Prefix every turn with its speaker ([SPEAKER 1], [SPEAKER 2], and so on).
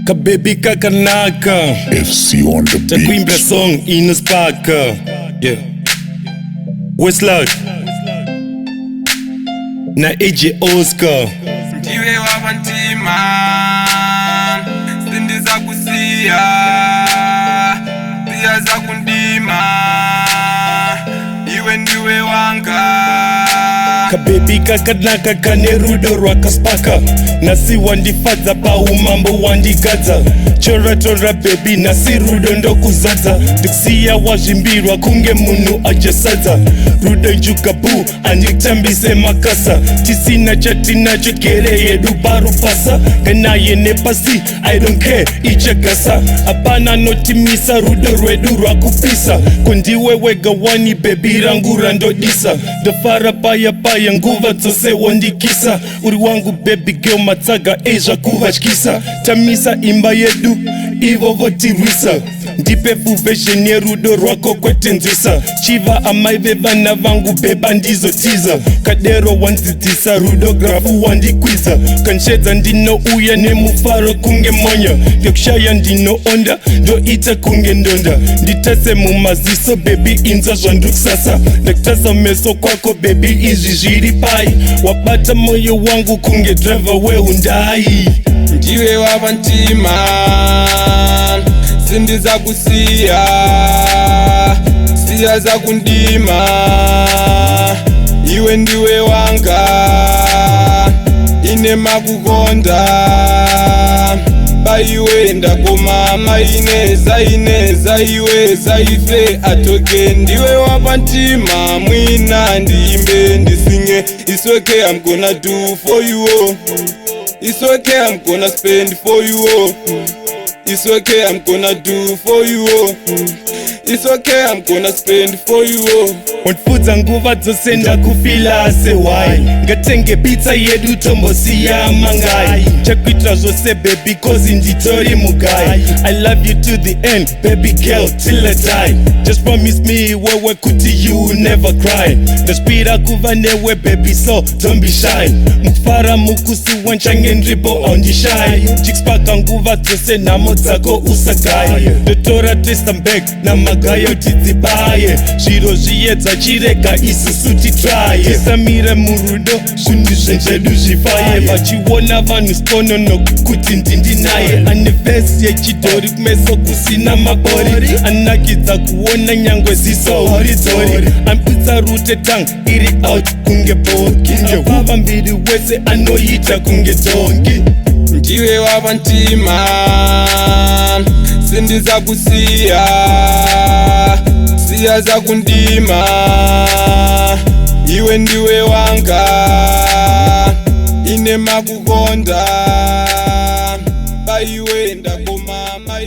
[SPEAKER 1] Kababy kakanaka
[SPEAKER 2] FC on the beat.
[SPEAKER 1] Takuimbra song inaspaka. Yeah. Westlife na AJ Oscar.
[SPEAKER 3] Ndiwe wabantima sindiza kusiya pia za kundima iwe ndiwe wanga.
[SPEAKER 1] Kababy kakanaka kane rudo rwakaspaka nasi wandifadza paumambo wandigadza chora baby nasi rudo ndokuzadza ndikusiya wazvimbirwa kunge munhu achasadza rudo njukabu anditambise makasa tisina chatinacho gere yedu parupasa kanaye nepasi I don't care ichagasa hapana notimisa rudo rwedu rwakupisa kundiwe wega wani baby rangu randodisa ndofara paya nguva dzose wondikisa uri wangu baby girl matsaga ezvakuvatyisa tamisa imba yedu ivo votirwisa ndipe fuvesheni yerudo rwako kwetenzisa chiva amai vevana vangu beba ndizotiza kadero wandzidzisa rudografu wandikwiza kanshedza ndinouya nemufaro kunge monya ndekushaya ndinoonda ndoita kunge ndonda nditase mumaziso bebi inza zvandikusasa ndakutasa meso kwako bebi izvi zviri pai wabata moyo wangu kunge driver wehundai.
[SPEAKER 3] Ndiwe wabantima sindiza kusiya siya za kundima iwe ndiwe wanga ine makukonda baiwe ndakomama ineza iwe zaife atoke. Ndiwe wabantima mwina ndimbe ndisinge it's okay I'm gonna do for you it's okay I'm gonna spend for you it's okay I'm gonna do for you it's okay I'm gonna spend for you.
[SPEAKER 1] Wandifudza nguva dzose ndakufila sewai ngatenge pizza yedu tombosiya mangai chakuita zvose baby cause nditori mugai I love you to the end baby girl till I die just promise me wewe kuti you never cry ndaswera kuva newe baby so don't be shy mukufara mukusuwa nchange ndripo ondishai chikspaka nguva dzose nhamo dzako usagai ndotora testambek namagayo tidzibaye zviro zviedza chirega isusu titraye tisamire murudo zvinhu zvenjedu zvifaye vachiona vanhu sponono kuti ndindinaye ane vhesi yechidhori kumeso kusina mabori anakidza kuona nyangwe ziso horizori anputsa rute tang iri out kunge boki ngevava mbiri wese anoita kunge dongi.
[SPEAKER 3] Ndiwe wabantima sindiza kusiya siya za kundima iwe ndiwe wanga ine makukonda baiwe ndakomama